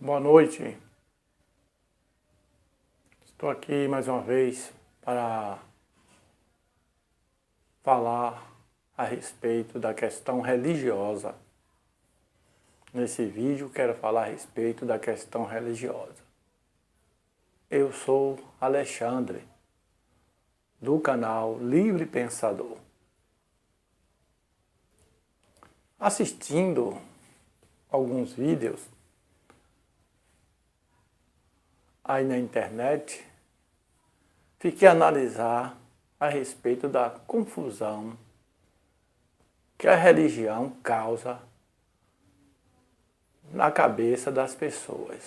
Boa noite. Estou aqui mais uma vez para falar a respeito da questão religiosa. Nesse vídeo quero falar a respeito da questão religiosa. Eu sou Alexandre, do canal Livre Pensador. Assistindo alguns vídeos aí na internet, fiquei a analisar a respeito da confusão que a religião causa na cabeça das pessoas,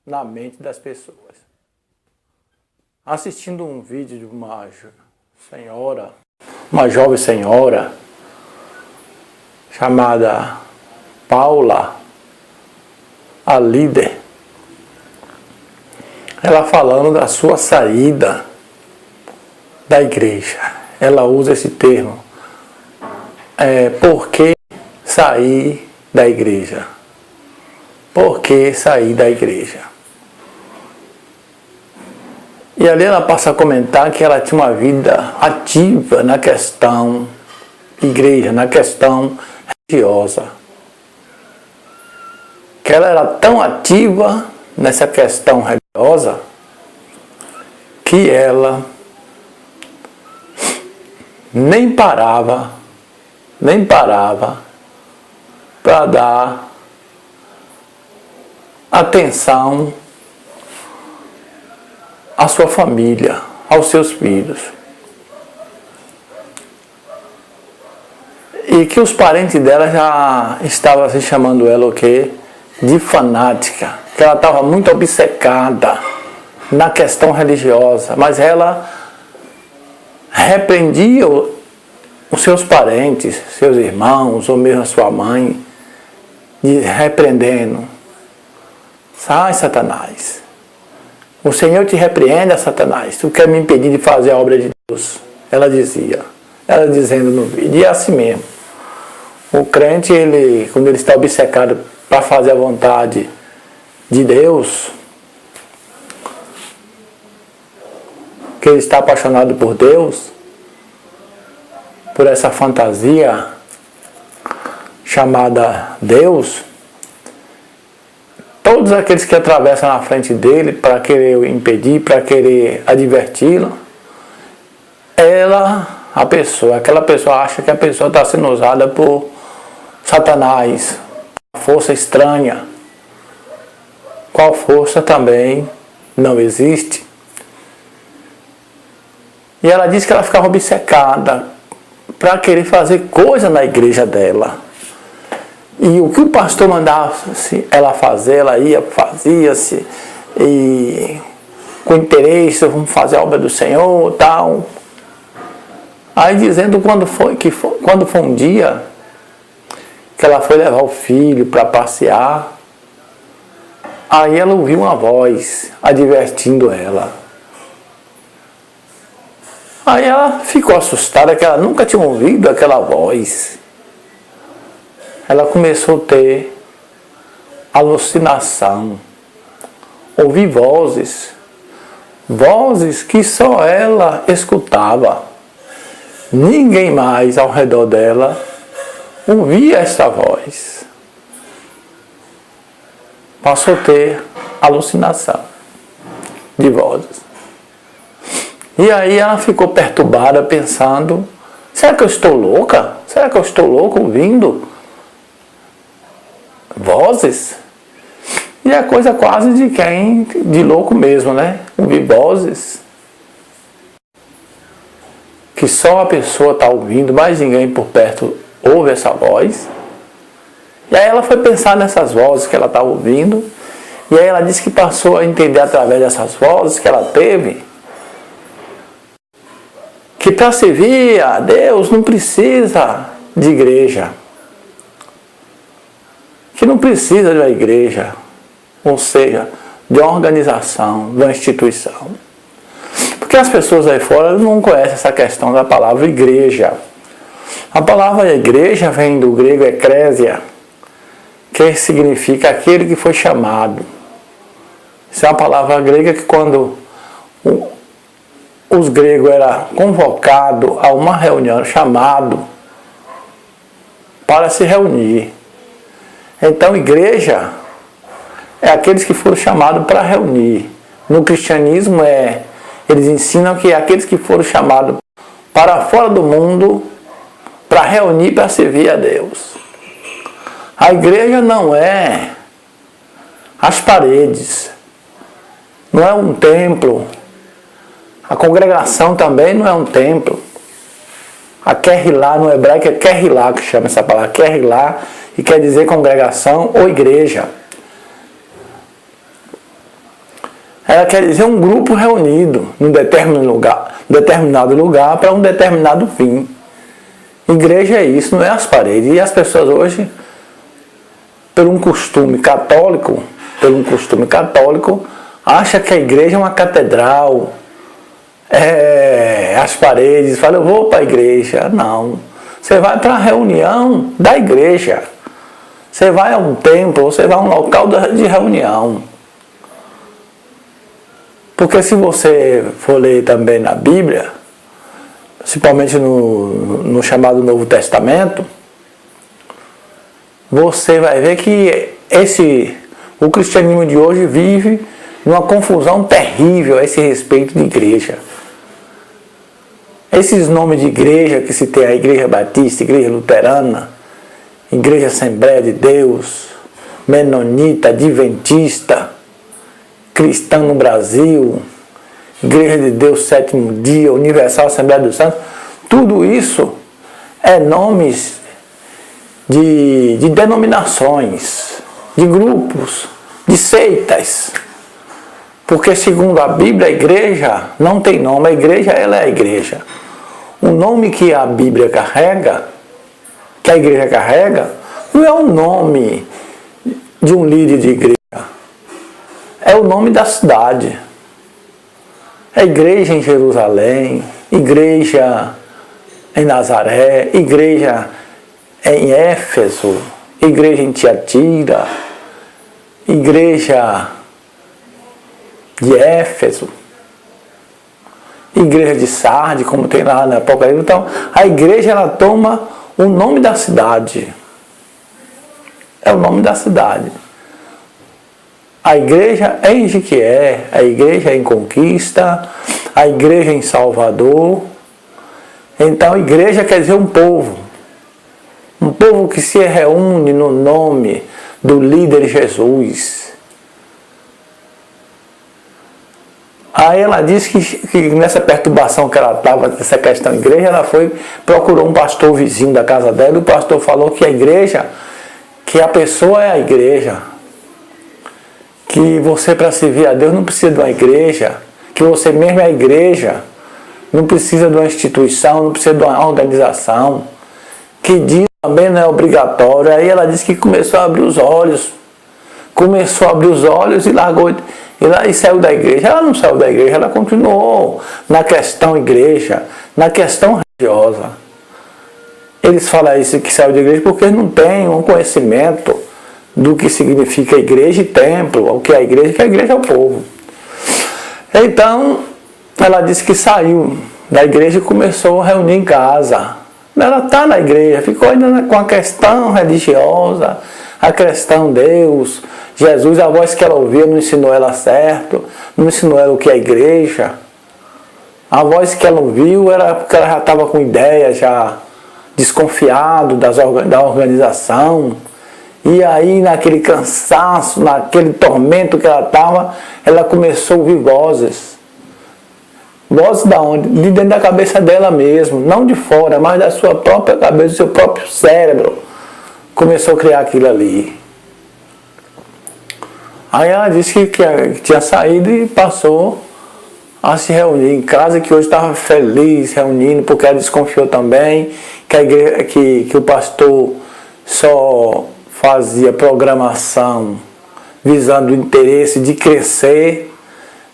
na mente das pessoas. Assistindo um vídeo de uma jovem senhora, chamada Paula, a líder, ela falando da sua saída da igreja. Ela usa esse termo, por que sair da igreja? Por que sair da igreja? E ali ela passa a comentar que ela tinha uma vida ativa na questão igreja, na questão religiosa. Que ela era tão ativa nessa questão religiosa que ela nem parava para dar atenção à sua família, aos seus filhos. E que os parentes dela já estavam assim, chamando ela o quê? De fanática. Que ela estava muito obcecada na questão religiosa. Mas ela repreendia os seus parentes, seus irmãos, ou mesmo a sua mãe, repreendendo. Sai, Satanás. O Senhor te repreenda, Satanás. Tu quer me impedir de fazer a obra de Deus. Ela dizia. Ela dizendo no vídeo. E é assim mesmo. O crente, quando ele está obcecado para fazer a vontade de Deus, que ele está apaixonado por Deus, por essa fantasia chamada Deus, todos aqueles que atravessam na frente dele para querer o impedir, para querer adverti-lo, aquela pessoa acha que a pessoa está sendo usada por Satanás, força estranha, qual força também não existe. E ela disse que ela ficava obcecada para querer fazer coisa na igreja dela. E o que o pastor mandava ela fazer, ela ia, fazia-se, e com interesse, vamos fazer a obra do Senhor e tal. Aí dizendo quando foi um dia que ela foi levar o filho para passear, aí ela ouviu uma voz advertindo ela. Aí ela ficou assustada, que ela nunca tinha ouvido aquela voz. Ela começou a ter alucinação, ouvir vozes que só ela escutava. Ninguém mais ao redor dela ouvia essa voz. Passou a ter alucinação de vozes. E aí ela ficou perturbada, pensando, será que eu estou louca? Será que eu estou louco ouvindo vozes? E é coisa quase de louco mesmo, né? Ouvir vozes que só a pessoa está ouvindo, mas ninguém por perto ouve essa voz. E aí ela foi pensar nessas vozes que ela estava ouvindo, e aí ela disse que passou a entender através dessas vozes que ela teve, que para servir a Deus não precisa de igreja, que não precisa de uma igreja, ou seja, de uma organização, de uma instituição. Porque as pessoas aí fora não conhecem essa questão da palavra igreja. A palavra igreja vem do grego eclésia, que significa aquele que foi chamado. Isso é uma palavra grega que quando os gregos eram convocados a uma reunião, chamado para se reunir. Então, igreja é aqueles que foram chamados para reunir. No cristianismo, eles ensinam que é aqueles que foram chamados para fora do mundo para reunir, para servir a Deus. A igreja não é as paredes, não é um templo. A congregação também não é um templo. A Kehilá no hebraico é Kehilá, que chama essa palavra, Kehilá, e quer dizer congregação ou igreja. Ela quer dizer um grupo reunido num determinado lugar para um determinado fim. Igreja é isso, não é as paredes. E as pessoas hoje, por um costume católico, acham que a igreja é uma catedral. As paredes, fala, eu vou para a igreja. Não. Você vai para a reunião da igreja. Você vai a um templo, você vai a um local de reunião. Porque se você for ler também na Bíblia, principalmente no chamado Novo Testamento, você vai ver que o cristianismo de hoje vive numa confusão terrível a esse respeito de igreja. Esses nomes de igreja que se tem, a Igreja Batista, Igreja Luterana, Igreja Assembleia de Deus, Menonita, Adventista, Cristã no Brasil, Igreja de Deus Sétimo Dia, Universal Assembleia dos Santos, tudo isso é nomes de denominações, de grupos, de seitas. Porque segundo a Bíblia, a igreja não tem nome, a igreja ela é a igreja. O nome que a Bíblia carrega, que a igreja carrega, não é o nome de um líder de igreja. É o nome da cidade. É igreja em Jerusalém, igreja em Nazaré, igreja em Éfeso, igreja em Tiatira, igreja de Éfeso, igreja de Sardes, como tem lá na Apocalipse. Então, a igreja ela toma o nome da cidade. É o nome da cidade. A igreja é em Jequié, a igreja é em Conquista, a igreja é em Salvador. Então, a igreja quer dizer um povo. Um povo que se reúne no nome do líder Jesus. Aí ela disse que nessa perturbação que ela estava, nessa questão da igreja, ela procurou um pastor vizinho da casa dela, e o pastor falou que a igreja, que a pessoa é a igreja, que você para servir a Deus não precisa de uma igreja, que você mesmo é a igreja, não precisa de uma instituição, não precisa de uma organização, que diz também não é obrigatório. Aí ela disse que começou a abrir os olhos, e largou e saiu da igreja. Ela não saiu da igreja, ela continuou na questão igreja, na questão religiosa. Eles falam isso que saiu da igreja porque não têm um conhecimento do que significa igreja e templo, o que é a igreja, que a igreja é o povo. Então, ela disse que saiu da igreja e começou a reunir em casa. Ela está na igreja, ficou ainda com a questão religiosa, a questão Deus, Jesus, a voz que ela ouvia não ensinou ela certo, não ensinou ela o que é a igreja. A voz que ela ouviu era porque ela já estava com ideia, já desconfiado da organização. E aí, naquele cansaço, naquele tormento que ela estava, ela começou a ouvir vozes. Vozes da onde? De dentro da cabeça dela mesmo, não de fora, mas da sua própria cabeça, do seu próprio cérebro. Começou a criar aquilo ali. Aí ela disse que tinha saído e passou a se reunir em casa, que hoje estava feliz reunindo, porque ela desconfiou também que o pastor só fazia programação visando o interesse de crescer,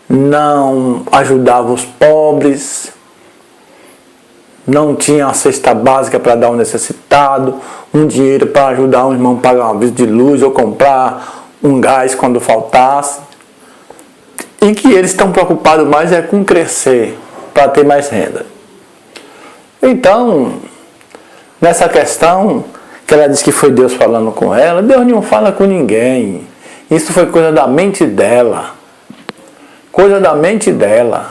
não ajudava os pobres, não tinha a cesta básica para dar ao necessitado, um dinheiro para ajudar um irmão a pagar uma visita de luz ou comprar um gás quando faltasse. E que eles estão preocupados mais é com crescer, para ter mais renda. Então, nessa questão, que ela diz que foi Deus falando com ela, Deus não fala com ninguém. Isso foi coisa da mente dela. Coisa da mente dela.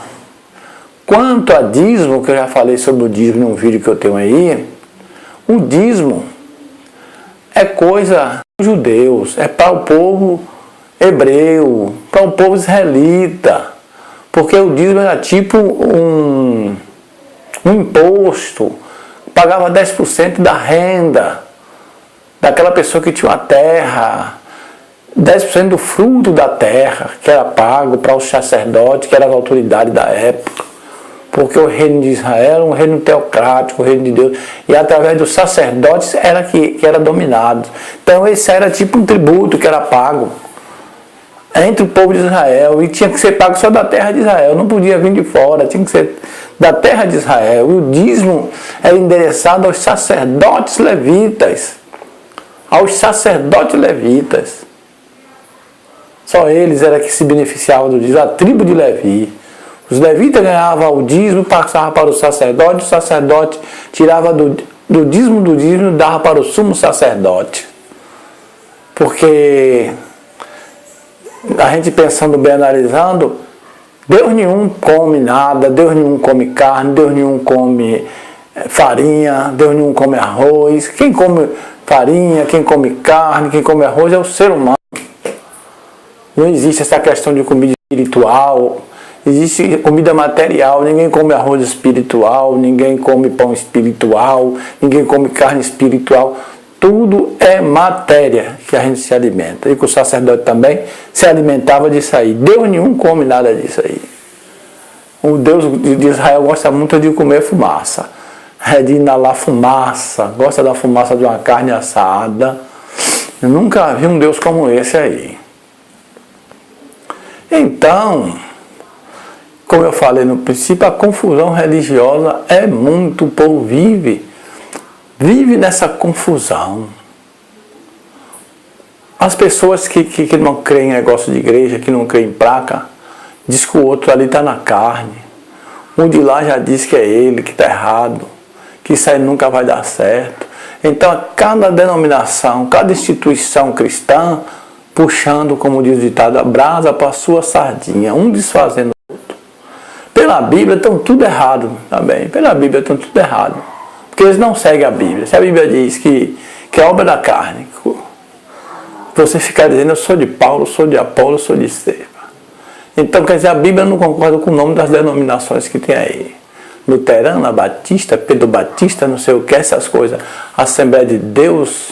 Quanto a dízimo, que eu já falei sobre o dízimo num vídeo que eu tenho aí, o dízimo é coisa dos judeus, é para o povo hebreu, para o povo israelita, porque o dízimo era tipo um imposto, pagava 10% da renda daquela pessoa que tinha uma terra, 10% do fruto da terra, que era pago para os sacerdotes, que era a autoridade da época, porque o reino de Israel era um reino teocrático, o reino de Deus, e através dos sacerdotes era que era dominado. Então esse era tipo um tributo que era pago entre o povo de Israel, e tinha que ser pago só da terra de Israel, não podia vir de fora, tinha que ser da terra de Israel. E o dízimo era endereçado aos sacerdotes levitas, só eles era que se beneficiavam do dízimo, a tribo de Levi. Os levitas ganhavam o dízimo, passavam para o sacerdote tirava do dízimo e dava para o sumo sacerdote. Porque a gente pensando bem, analisando, Deus nenhum come nada, Deus nenhum come carne, Deus nenhum come farinha, Deus nenhum come arroz. Quem come farinha, quem come carne, quem come arroz é o ser humano. Não existe essa questão de comida espiritual, existe comida material. Ninguém come arroz espiritual, ninguém come pão espiritual, ninguém come carne espiritual. Tudo é matéria que a gente se alimenta. E que o sacerdote também se alimentava disso aí. Deus nenhum come nada disso aí. O Deus de Israel gosta muito de comer fumaça. É de inalar fumaça. Gosta da fumaça de uma carne assada. Eu nunca vi um Deus como esse aí. Então, como eu falei no princípio, a confusão religiosa é muito. O povo vive nessa confusão. As pessoas que não creem em negócio de igreja, que não creem em placa, diz que o outro ali está na carne. O de lá já diz que é ele, que está errado, que isso aí nunca vai dar certo. Então, cada denominação, cada instituição cristã, puxando, como diz o ditado, a brasa para a sua sardinha, um desfazendo o outro. Pela Bíblia estão tudo errado também. Pela Bíblia estão tudo errado. Porque eles não seguem a Bíblia. Se a Bíblia diz que é obra da carne, você ficar dizendo, eu sou de Paulo, sou de Apolo, sou de Estevão. Então, quer dizer, a Bíblia não concorda com o nome das denominações que tem aí. Luterana, Batista, Pedro Batista, não sei o que, essas coisas. Assembleia de Deus,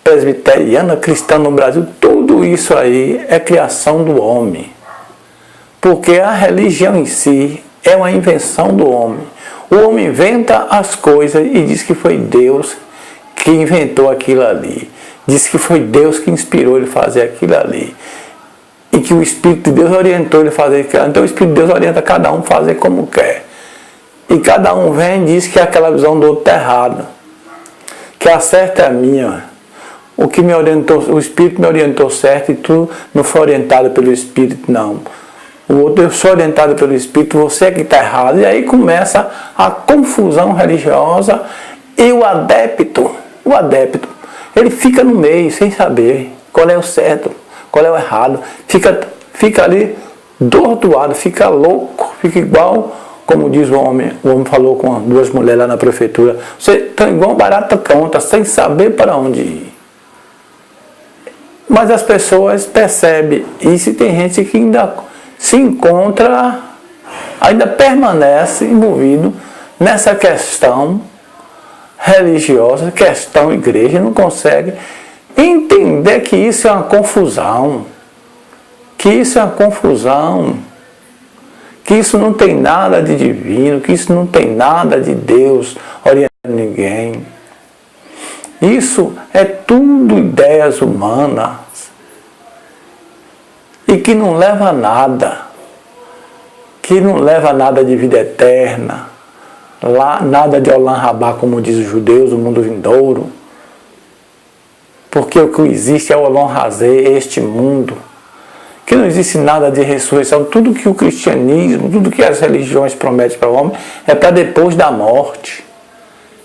presbiteriana, cristã no Brasil, tudo isso aí é criação do homem. Porque a religião em si é uma invenção do homem. O homem inventa as coisas e diz que foi Deus que inventou aquilo ali. Diz que foi Deus que inspirou ele a fazer aquilo ali. E que o Espírito de Deus orientou ele a fazer aquilo ali. Então o Espírito de Deus orienta cada um a fazer como quer. E cada um vem e diz que aquela visão do outro está errada. Que a certa é a minha. O que me orientou, o Espírito me orientou certo e tu não foi orientado pelo Espírito, não. O outro, eu sou orientado pelo Espírito, você é que está errado. E aí começa a confusão religiosa e o adepto, ele fica no meio, sem saber qual é o certo, qual é o errado. Fica ali dourdoado, fica louco, fica igual, como diz o homem falou com duas mulheres lá na prefeitura. Você está igual barata tonta, sem saber para onde ir. Mas as pessoas percebem isso e tem gente que ainda se encontra, ainda permanece envolvido nessa questão religiosa, questão igreja, não consegue entender que isso é uma confusão, que isso não tem nada de divino, que isso não tem nada de Deus orientando ninguém. Isso é tudo ideias humanas e que não leva a nada, de vida eterna, Lá nada de Olam Rabá, como diz os judeus, o mundo vindouro. Porque o que existe é o Olam Hazé, este mundo. Que não existe nada de ressurreição. Tudo que o cristianismo, tudo que as religiões prometem para o homem é para depois da morte.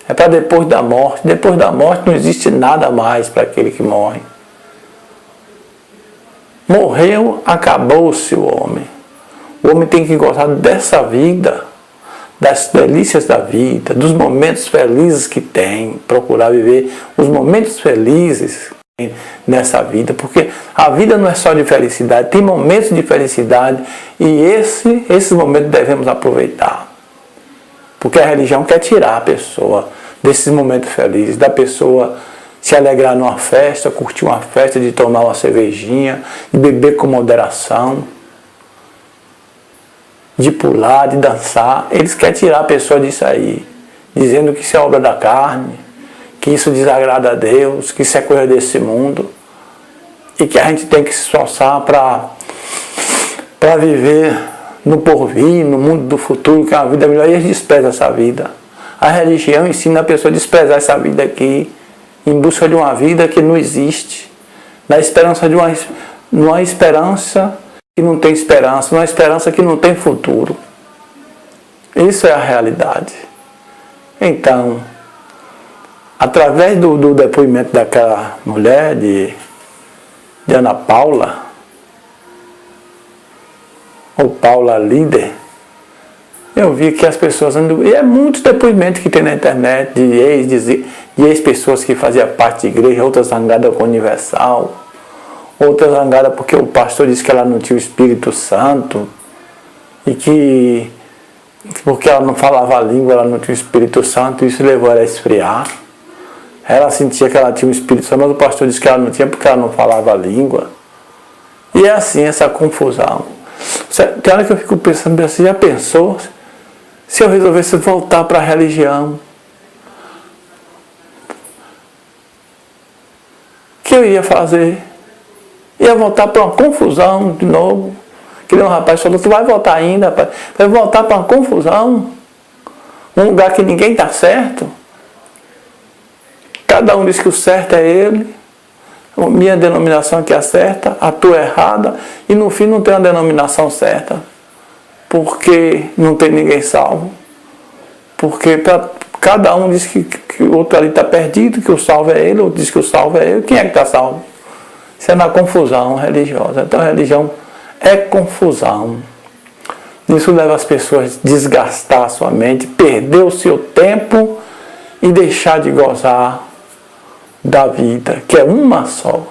É para depois da morte. Depois da morte não existe nada mais para aquele que morre. Morreu, acabou-se o homem. O homem tem que gostar dessa vida, das delícias da vida, dos momentos felizes que tem, procurar viver os momentos felizes nessa vida, porque a vida não é só de felicidade, tem momentos de felicidade e esses momentos devemos aproveitar. Porque a religião quer tirar a pessoa desses momentos felizes, da pessoa se alegrar numa festa, curtir uma festa, de tomar uma cervejinha, de beber com moderação, de pular, de dançar. Eles querem tirar a pessoa disso aí, dizendo que isso é obra da carne, que isso desagrada a Deus, que isso é coisa desse mundo e que a gente tem que se esforçar para viver no porvir, no mundo do futuro, que é uma vida melhor, e eles desprezam essa vida. A religião ensina a pessoa a desprezar essa vida aqui, em busca de uma vida que não existe, na esperança de uma esperança que não tem esperança, uma esperança que não tem futuro. Isso é a realidade. Então, através do depoimento daquela mulher, de Ana Paula, ou Paula Líder, eu vi que as pessoas andam... E é muitos depoimentos que tem na internet de ex-pessoas que faziam parte de igreja, outras zangadas com o Universal, outras zangadas porque o pastor disse que ela não tinha o Espírito Santo, e que porque ela não falava a língua, ela não tinha o Espírito Santo, e isso levou ela a esfriar. Ela sentia que ela tinha o Espírito Santo, mas o pastor disse que ela não tinha porque ela não falava a língua. E é assim, essa confusão. Tem hora que eu fico pensando assim, já pensou se eu resolvesse voltar para a religião? O que eu ia fazer? Ia voltar para uma confusão de novo. Que nem um rapaz falou, tu vai voltar ainda, rapaz? Vai voltar para uma confusão? Um lugar que ninguém está certo? Cada um diz que o certo é ele, a minha denominação aqui é certa, a tua é errada, e no fim não tem uma denominação certa, porque não tem ninguém salvo. Porque cada um diz que o outro ali está perdido, que o salvo é ele, outro diz que o salvo é ele. Quem é que está salvo? Isso é na confusão religiosa. Então a religião é confusão. Isso leva as pessoas a desgastar a sua mente, perder o seu tempo e deixar de gozar da vida, que é uma só.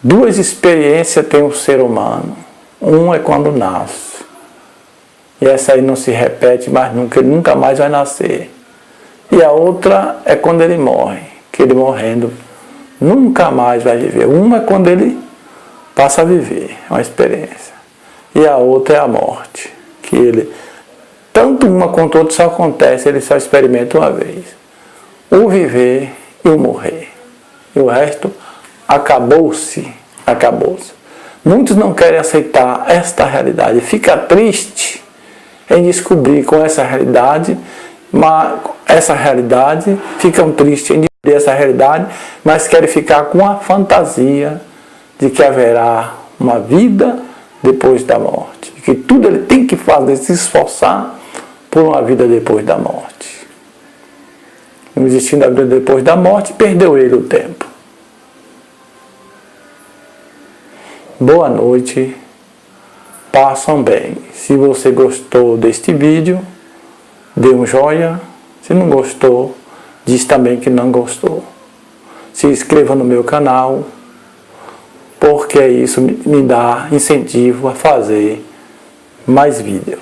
Duas experiências tem o ser humano. Um é quando nasce. E essa aí não se repete mais nunca, ele nunca mais vai nascer. E a outra é quando ele morre, que ele morrendo nunca mais vai viver. Uma é quando ele passa a viver, é uma experiência. E a outra é a morte, que ele, tanto uma quanto outra só acontece, ele só experimenta uma vez. O viver e o morrer. E o resto acabou-se, acabou-se. Muitos não querem aceitar esta realidade. Fica triste em descobrir com essa realidade, ficam tristes em descobrir essa realidade, mas querem ficar com a fantasia de que haverá uma vida depois da morte. Que tudo ele tem que fazer, se esforçar por uma vida depois da morte. Não existindo a vida depois da morte, perdeu ele o tempo. Boa noite. Passam bem. Se você gostou deste vídeo, dê um joinha. Se não gostou, diz também que não gostou. Se inscreva no meu canal, porque isso me dá incentivo a fazer mais vídeos.